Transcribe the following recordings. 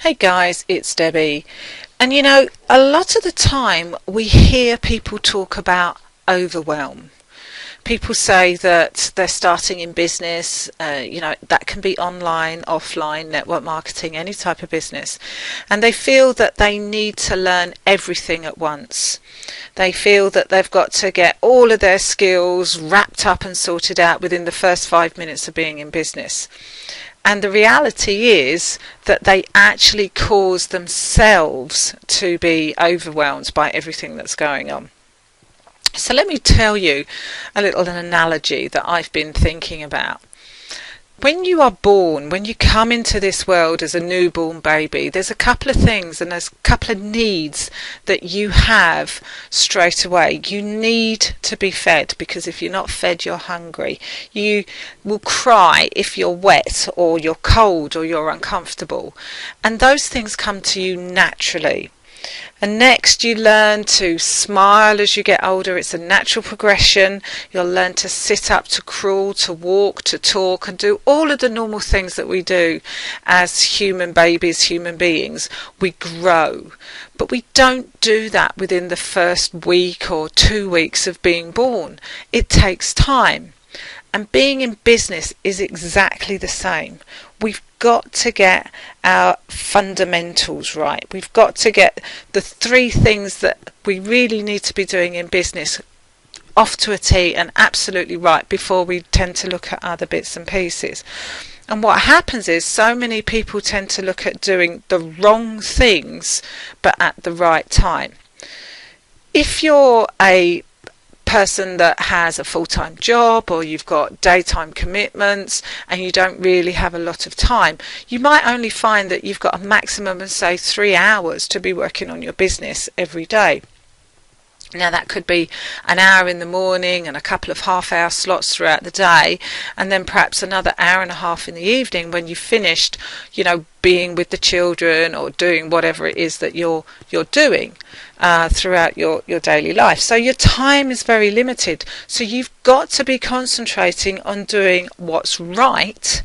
Hey guys, it's Debbie. And you know, a lot of the time we hear people talk about overwhelm. People say that they're starting in business, that can be online, offline, network marketing, any type of business. And they feel that they need to learn everything at once. They feel that they've got to get all of their skills wrapped up and sorted out within the first 5 minutes of being in business. And the reality is that they actually cause themselves to be overwhelmed by everything that's going on. So let me tell you a little analogy that I've been thinking about. When you are born, when you come into this world as a newborn baby, there's a couple of things and there's a couple of needs that you have straight away. You need to be fed, because if you're not fed, you're hungry. You will cry if you're wet or you're cold or you're uncomfortable. And those things come to you naturally. And next you learn to smile as you get older. It's a natural progression. You'll learn to sit up, to crawl, to walk, to talk, and do all of the normal things that we do as human babies, human beings. We grow. But we don't do that within the first week or 2 weeks of being born. It takes time. And being in business is exactly the same. We've got to get our fundamentals right. We've got to get the 3 things that we really need to be doing in business off to a T and absolutely right before we tend to look at other bits and pieces. And what happens is so many people tend to look at doing the wrong things but at the right time. If you're a person that has a full-time job, or you've got daytime commitments and you don't really have a lot of time, you might only find that you've got a maximum of say 3 hours to be working on your business every day. Now that could be an hour in the morning and a couple of half-hour slots throughout the day, and then perhaps another hour and a half in the evening when you've finished, being with the children or doing whatever it is that you're doing throughout your daily life. So your time is very limited. So you've got to be concentrating on doing what's right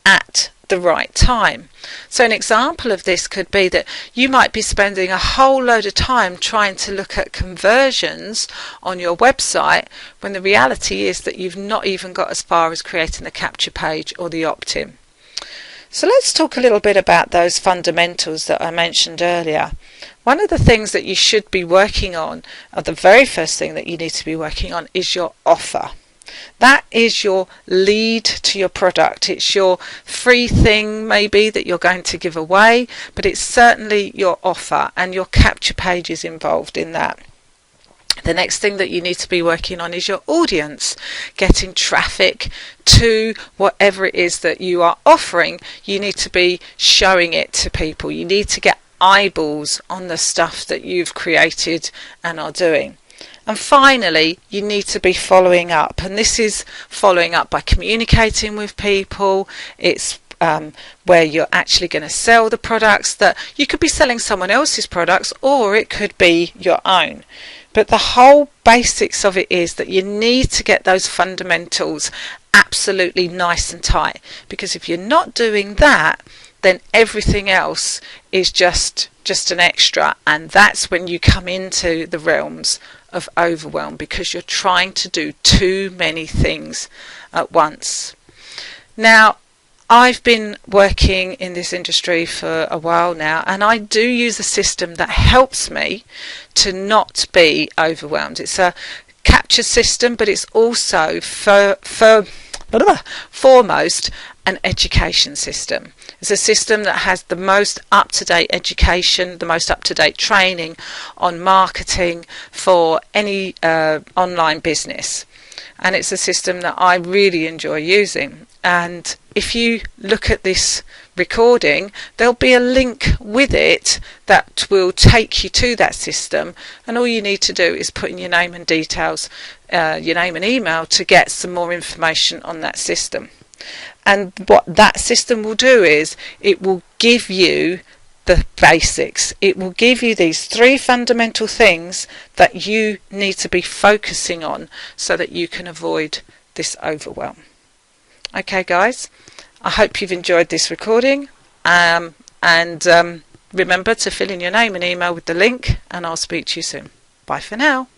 at the right time. So an example of this could be that you might be spending a whole load of time trying to look at conversions on your website, when the reality is that you've not even got as far as creating the capture page or the opt-in. So let's talk a little bit about those fundamentals that I mentioned earlier. One of the things that you should be working on, or the very first thing that you need to be working on, is your offer. That is your lead to your product. It's your free thing maybe that you're going to give away, but it's certainly your offer, and your capture page is involved in that. The next thing that you need to be working on is your audience, getting traffic to whatever it is that you are offering. You need to be showing it to people. You need to get eyeballs on the stuff that you've created and are doing. And finally, you need to be following up, and this is following up by communicating with people. It's where you're actually going to sell the products. That you could be selling someone else's products, or it could be your own. But the whole basics of it is that you need to get those fundamentals absolutely nice and tight, because if you're not doing that, then everything else is just an extra, and that's when you come into the realms of overwhelm, because you're trying to do too many things at once. Now, I've been working in this industry for a while now, and I do use a system that helps me to not be overwhelmed. It's a capture system, but it's also foremost an education system. It's a system that has the most up-to-date education, the most up-to-date training on marketing for any online business. And it's a system that I really enjoy using. And if you look at this recording, there'll be a link with it that will take you to that system, and all you need to do is put in your name and details, your name and email, to get some more information on that system. And what that system will do is it will give you the basics. It will give you these 3 fundamental things that you need to be focusing on so that you can avoid this overwhelm. Okay guys, I hope you've enjoyed this recording. And remember to fill in your name and email with the link, and I'll speak to you soon. Bye for now.